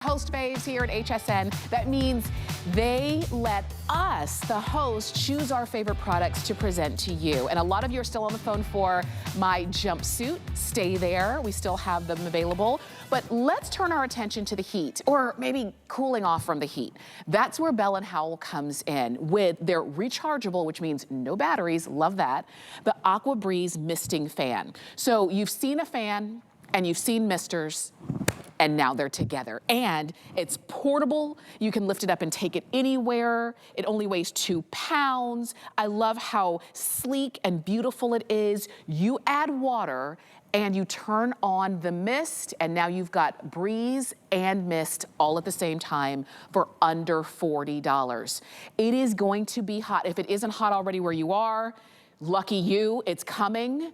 Host faves here at HSN. That means they let us, the host, choose our favorite products to present to you. And a lot of you are still on the phone for my jumpsuit. Stay there. We still have them available. But let's turn our attention to the heat, or maybe cooling off from the heat. That's where Bell & Howell comes in with their rechargeable, which means no batteries, love that, the Aqua Breeze misting fan. So you've seen a fan and you've seen misters, and now they're together. And it's portable. You can lift it up and take it anywhere. It only weighs 2 pounds. I love how sleek and beautiful it is. You add water and you turn on the mist, and now you've got breeze and mist all at the same time for under $40. It is going to be hot. If it isn't hot already where you are, lucky you, it's coming.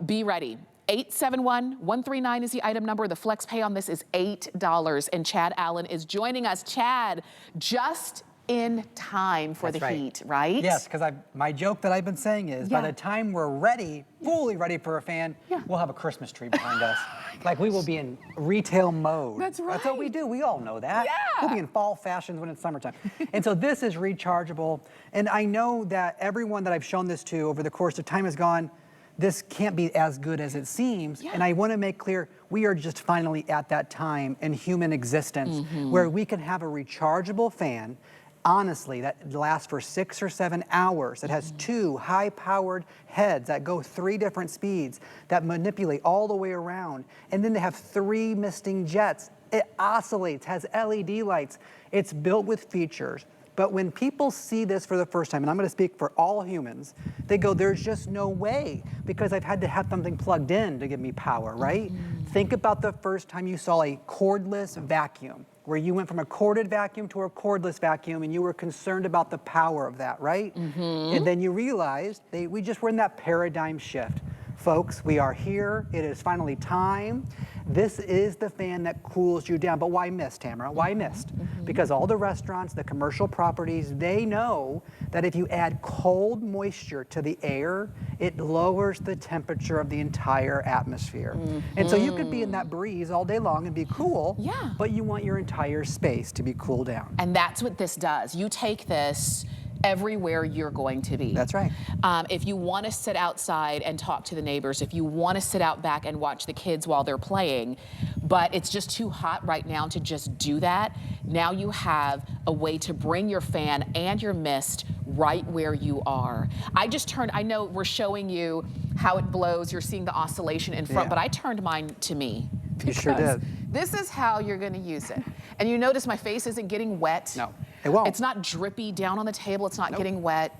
Be ready. 871-139 is the item number. The flex pay on this is $8. And Chad Allen is joining us. Chad, just in time for the heat, right? Yes, because my joke that I've been saying is by the time we're ready, fully ready for a fan, we'll have a Christmas tree behind us. Like we will be in retail mode. That's right. That's what we do. We all know that. Yeah. We'll be in fall fashions when it's summertime. And so this is rechargeable. And I know that everyone that I've shown this to over the course of time has gone, this can't be as good as it seems. And I want to make clear, we are just finally at that time in human existence where we can have a rechargeable fan, honestly, that lasts for 6 or 7 hours. It has 2 high-powered heads that go 3 different speeds that manipulate all the way around. And then they have 3 misting jets. It oscillates, has LED lights. It's built with features. But when people see this for the first time, and I'm going to speak for all humans, they go, there's just no way, because I've had to have something plugged in to give me power, right? Think about the first time you saw a cordless vacuum, where you went from a corded vacuum to a cordless vacuum, and you were concerned about the power of that, right? And then you realized we just were in that paradigm shift. Folks, we are here. It is finally time. This is the fan that cools you down. But why mist, Tamara? Why mist? Because all the restaurants, the commercial properties, they know that if you add cold moisture to the air, it lowers the temperature of the entire atmosphere. And so you could be in that breeze all day long and be cool, but you want your entire space to be cooled down. And that's what this does. You take this everywhere you're going to be. That's right. If you want to sit outside and talk to the neighbors, if you want to sit out back and watch the kids while they're playing, but it's just too hot right now to just do that, now you have a way to bring your fan and your mist right where you are. I know we're showing you how it blows, you're seeing the oscillation in front, but I turned mine to me. You sure did. This is how you're going to use it. And you notice my face isn't getting wet. No, it won't. It's not drippy down on the table. It's not getting wet.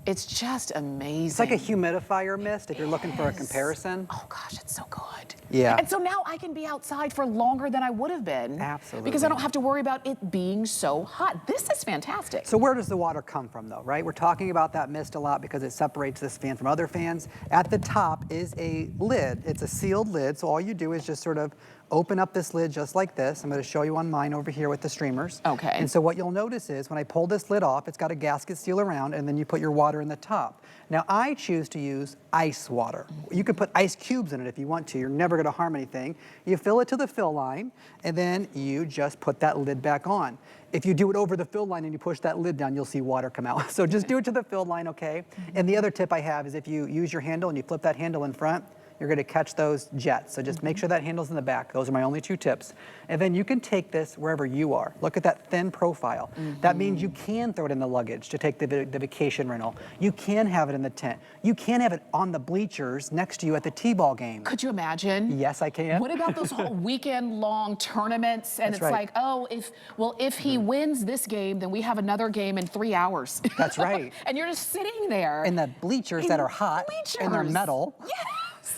It's just amazing. It's like a humidifier mist if you're looking for a comparison. Oh gosh, it's so good. Yeah. And so now I can be outside for longer than I would have been. Absolutely. Because I don't have to worry about it being so hot. This is fantastic. So where does the water come from though, right? We're talking about that mist a lot because it separates this fan from other fans. At the top is a lid. It's a sealed lid, so all you do is just sort of open up this lid just like this. I'm going to show you on mine over here with the streamers. Okay. And so what you'll notice is when I pull this lid off, it's got a gasket seal around, and then you put your water in the top. Now I choose to use ice water. You could put ice cubes in it if you want to. You're never going to harm anything. You fill it to the fill line, and then you just put that lid back on. If you do it over the fill line and you push that lid down, you'll see water come out. So just do it to the fill line, okay? And the other tip I have is if you use your handle and you flip that handle in front, you're going to catch those jets. So just make sure that handle's in the back. Those are my only 2 tips. And then you can take this wherever you are. Look at that thin profile. That means you can throw it in the luggage to take the vacation rental. You can have it in the tent. You can have it on the bleachers next to you at the T-ball game. Could you imagine? Yes, I can. What about those whole weekend-long tournaments? And it's like, oh, if he wins this game, then we have another game in 3 hours. That's right. And you're just sitting there. And the bleachers that are hot and they're metal. Yes.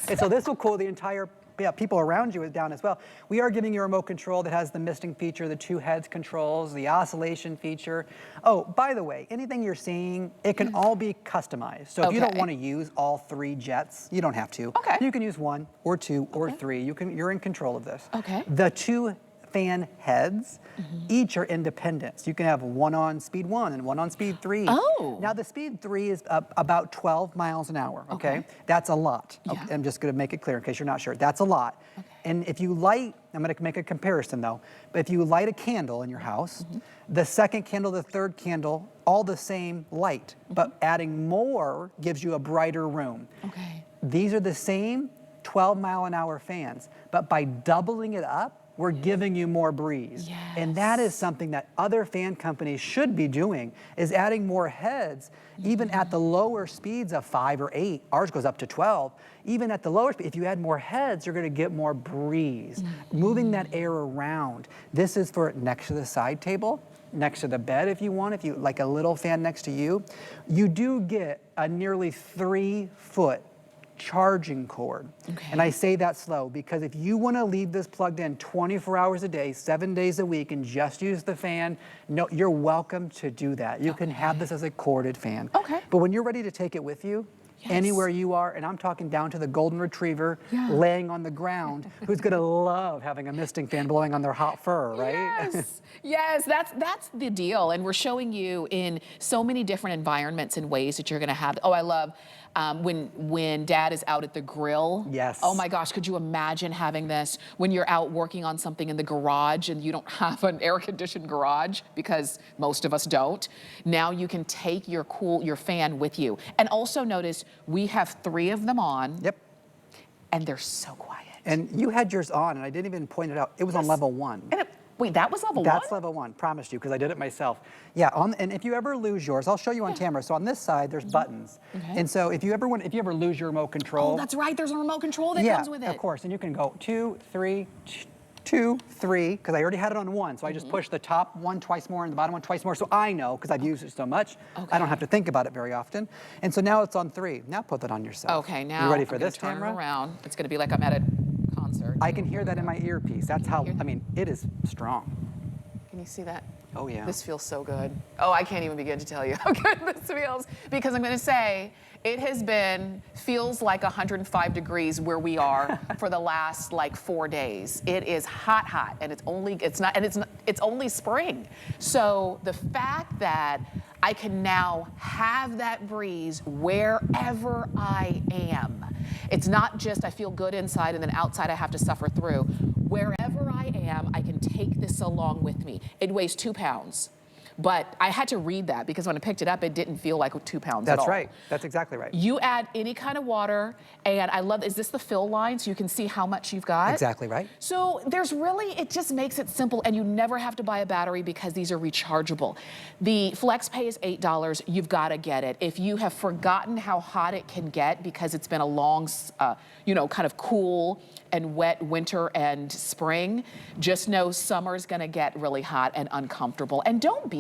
And so this will cool the entire people around you down as well. We are giving you a remote control that has the misting feature, the 2 heads controls, the oscillation feature. Oh, by the way, anything you're seeing, it can all be customized. So if you don't want to use all 3 jets, you don't have to. You can use 1 or 2 or 3. You're in control of this. The 2 fan heads. Each are independent. So you can have one on speed 1 and one on speed 3. Oh. Now the speed 3 is about 12 miles an hour, okay? That's a lot. Yeah. Okay, I'm just gonna make it clear in case you're not sure. That's a lot. Okay. And if you light, I'm gonna make a comparison though, but if you light a candle in your house, the second candle, the third candle, all the same light, but adding more gives you a brighter room. Okay. These are the same 12-mile-an-hour fans, but by doubling it up, we're giving you more breeze. Yes. And that is something that other fan companies should be doing, is adding more heads, even at the lower speeds of 5 or 8. Ours goes up to 12. Even at the lower speed, if you add more heads, you're gonna get more breeze, moving that air around. This is for next to the side table, next to the bed if you want, if you like a little fan next to you. You do get a nearly 3-foot charging cord. Okay. And I say that slow because if you want to leave this plugged in 24 hours a day, 7 days a week, and just use the fan, no, you're welcome to do that. You can have this as a corded fan. Okay. But when you're ready to take it with you, anywhere you are, and I'm talking down to the golden retriever laying on the ground, who's gonna love having a misting fan blowing on their hot fur, right? Yes, yes, that's the deal. And we're showing you in so many different environments and ways that you're gonna have. Oh, I love when Dad is out at the grill. Yes. Oh my gosh, could you imagine having this when you're out working on something in the garage and you don't have an air-conditioned garage, because most of us don't. Now you can take your fan with you. And also notice we have 3 of them on. Yep. And they're so quiet. And you had yours on, and I didn't even point it out. It was on level 1. And wait, that was level 1? That's level 1, promised you, because I did it myself. Yeah, and if you ever lose yours, I'll show you on camera. So on this side, there's buttons. Okay. And so if you ever lose your remote control. Oh, that's right, there's a remote control that comes with it. Yeah, of course, and you can go 2, 3, 2, 3, because I already had it on 1, so I just pushed the top one twice more and the bottom one twice more, so I know, because I've used it so much, I don't have to think about it very often. And so now it's on 3. Now put that on yourself. Okay, now you ready for I'm gonna this, turn Tamara? it around. It's gonna be like I'm at a concert. I can hear that in my earpiece. That's how, I mean, it is strong. Can you see that? Oh, yeah. This feels so good. Oh, I can't even begin to tell you how good this feels, because I'm gonna say, it feels like 105 degrees where we are for the last like 4 days. It is hot, and it's only spring. So the fact that I can now have that breeze wherever I am. It's not just I feel good inside and then outside I have to suffer through. Wherever I am, I can take this along with me. It weighs 2 pounds. But I had to read that because when I picked it up, it didn't feel like 2 pounds at all. That's right. That's exactly right. You add any kind of water, and I love, is this the fill line so you can see how much you've got? Exactly right. So there's really, it just makes it simple, and you never have to buy a battery because these are rechargeable. The FlexPay is $8. You've got to get it. If you have forgotten how hot it can get because it's been a long, kind of cool and wet winter and spring, just know summer's gonna get really hot and uncomfortable. And don't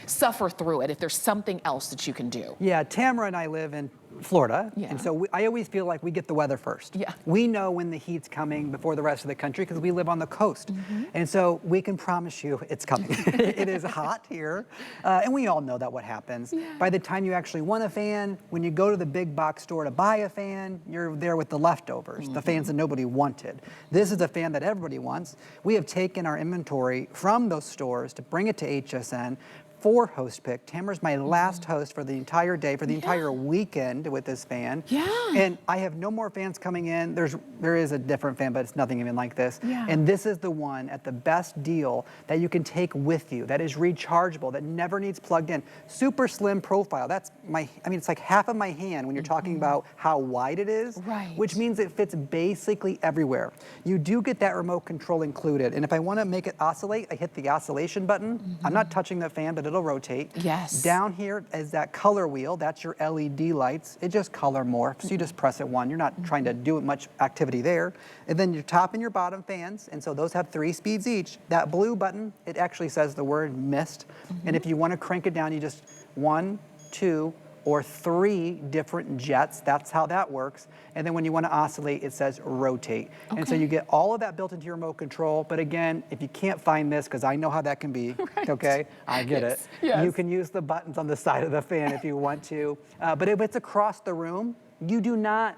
suffer through it if there's something else that you can do. Yeah, Tamara and I live in Florida, and so I always feel like we get the weather first. Yeah. We know when the heat's coming before the rest of the country because we live on the coast. And so we can promise you it's coming. It is hot here, and we all know that what happens. Yeah. By the time you actually want a fan, when you go to the big box store to buy a fan, you're there with the leftovers, the fans that nobody wanted. This is a fan that everybody wants. We have taken our inventory from those stores to bring it to HSN. 4 host pick. Tamara's my last host for the entire day, for the entire weekend with this fan. Yeah. And I have no more fans coming in. There is a different fan, but it's nothing even like this. Yeah. And this is the one at the best deal that you can take with you, that is rechargeable, that never needs plugged in. Super slim profile. That's it's like half of my hand when you're talking about how wide it is. Right. Which means it fits basically everywhere. You do get that remote control included. And if I want to make it oscillate, I hit the oscillation button. I'm not touching the fan, but it'll rotate. Yes. Down here is that color wheel. That's your LED lights. It just color morphs. You just press it one. You're not trying to do much activity there. And then your top and your bottom fans. And so those have 3 speeds each. That blue button, it actually says the word mist. And if you want to crank it down, you just 1, 2, or 3 different jets. That's how that works. And then when you want to oscillate, it says rotate. Okay. And so you get all of that built into your remote control. But again, if you can't find this, because I know how that can be, okay? I get it. Yes. You can use the buttons on the side of the fan if you want to. But if it's across the room, you do not,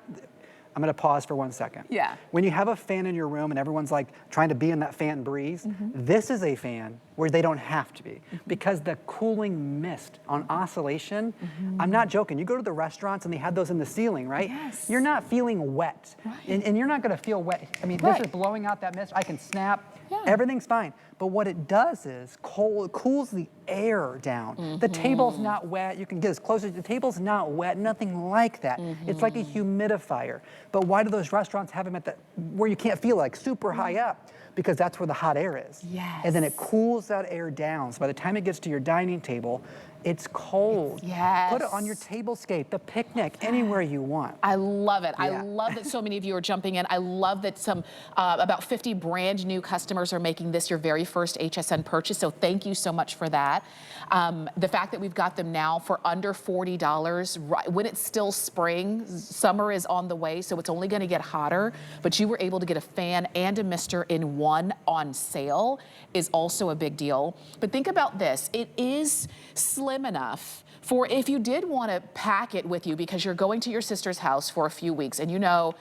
I'm gonna pause for 1 second. Yeah. When you have a fan in your room and everyone's like trying to be in that fan breeze, this is a fan where they don't have to be because the cooling mist on oscillation, I'm not joking. You go to the restaurants and they have those in the ceiling, right? Yes. You're not feeling wet. Right. And you're not gonna feel wet. I mean, Right. this is blowing out that mist. I can snap. Yeah. Everything's fine. But what it does is cools the air down. The table's not wet. You can get as close as the table's not wet, nothing like that. It's like a humidifier. But why do those restaurants have them at the, where you can't feel like super high up? Because that's where the hot air is. Yes. And then it cools that air down. So by the time it gets to your dining table, it's cold. Yes. Put it on your tablescape, the picnic, anywhere you want. I love it. I Yeah. love that so many of you are jumping in. I love that some, about 50 brand new customers are making this your very first HSN purchase, so thank you so much for that. The fact that we've got them now for under $40, right, when it's still spring, summer is on the way, so it's only gonna get hotter, but you were able to get a fan and a mister in one on sale is also a big deal. But think about this, it is slim enough for if you did want to pack it with you because you're going to your sister's house for a few weeks and you know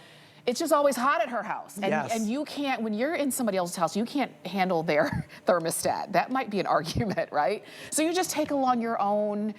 it's just always hot at her house. And, Yes. and you can't, when you're in somebody else's house, you can't handle their thermostat. That might be an argument, right? So you just take along your own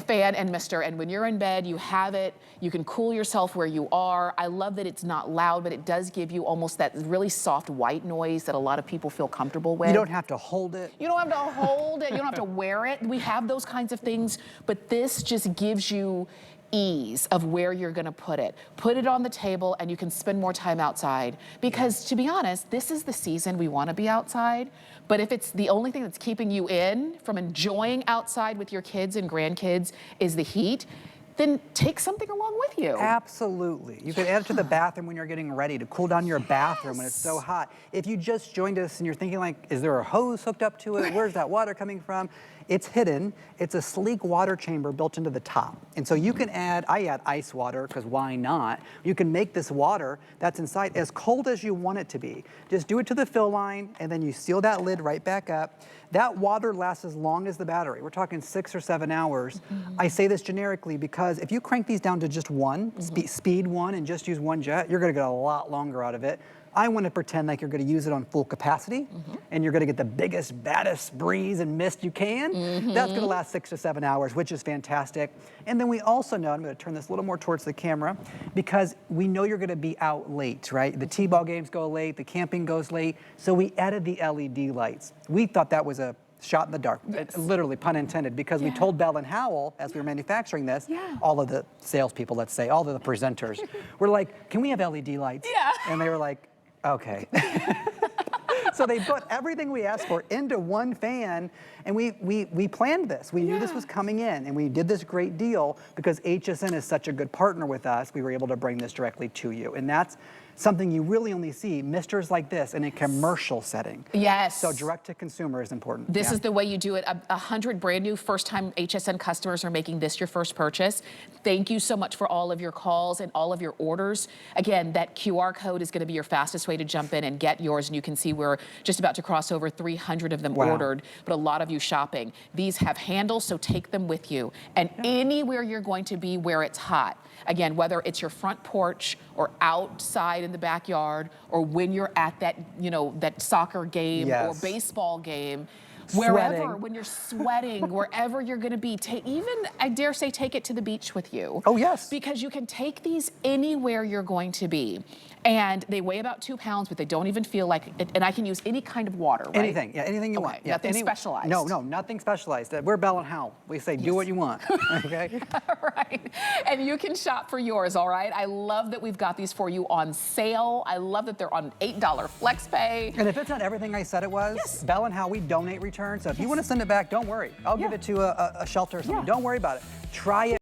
fan and mister, and when you're in bed, you have it. You can cool yourself where you are. I love that it's not loud, but it does give you almost that really soft white noise that a lot of people feel comfortable with. You don't have to hold it. You don't have to hold it. You don't have to wear it. We have those kinds of things, but this just gives you ease of where you're gonna put it. Put it on the table and you can spend more time outside. Because to be honest, this is the season we wanna be outside, but if it's the only thing that's keeping you in from enjoying outside with your kids and grandkids is the heat, then take something along with you. Absolutely. You could add it to the bathroom when you're getting ready to cool down your bathroom when it's so hot. If you just joined us and you're thinking like, is there a hose hooked up to it? Where's that water coming from? It's hidden. It's a sleek water chamber built into the top. And so you can add, I add ice water because why not? You can make this water that's inside as cold as you want it to be. Just do it to the fill line and then you seal that lid right back up. That water lasts as long as the battery. We're talking 6 or 7 hours. I say this generically because if you crank these down to just one, speed one and just use one jet, you're gonna get a lot longer out of it. I want to pretend like you're going to use it on full capacity and you're going to get the biggest, baddest breeze and mist you can. That's going to last 6 to 7 hours, which is fantastic. And then we also know, I'm going to turn this a little more towards the camera, because we know you're going to be out late, right? The T-ball games go late, the camping goes late, so we added the LED lights. We thought that was a shot in the dark, literally pun intended, because we told Bell and Howell as we were manufacturing this, all of the salespeople, let's say, all of the presenters, were like, can we have LED lights? And they were like, okay. So they put everything we asked for into one fan, and we planned this. We knew this was coming in, and we did this great deal because HSN is such a good partner with us. We were able to bring this directly to you, and that's something you really only see misters like this in a commercial setting. Yes. So direct to consumer is important. This is the way you do it. 100 brand new first-time HSN customers are making this your first purchase. Thank you so much for all of your calls and all of your orders. Again, that QR code is going to be your fastest way to jump in and get yours. And you can see we're just about to cross over 300 of them ordered, but a lot of you shopping. These have handles, so take them with you. And anywhere you're going to be where it's hot, again, whether it's your front porch or outside in the backyard, or when you're at that, you know, that soccer game or baseball game, wherever, when you're sweating, wherever you're gonna be, even, I dare say, take it to the beach with you. Oh, yes. Because you can take these anywhere you're going to be. And they weigh about 2 pounds, but they don't even feel like it, and I can use any kind of water, right? Anything, anything you want. Yeah, nothing specialized. No, nothing specialized. We're Bell and Howell. We say, do what you want, okay? Right, and you can shop for yours, all right? I love that we've got these for you on sale. I love that they're on $8 flex pay. And if it's not everything I said it was, Bell and Howell, we donate returns. So if you want to send it back, don't worry. I'll give it to a shelter or something. Don't worry about it. Try it.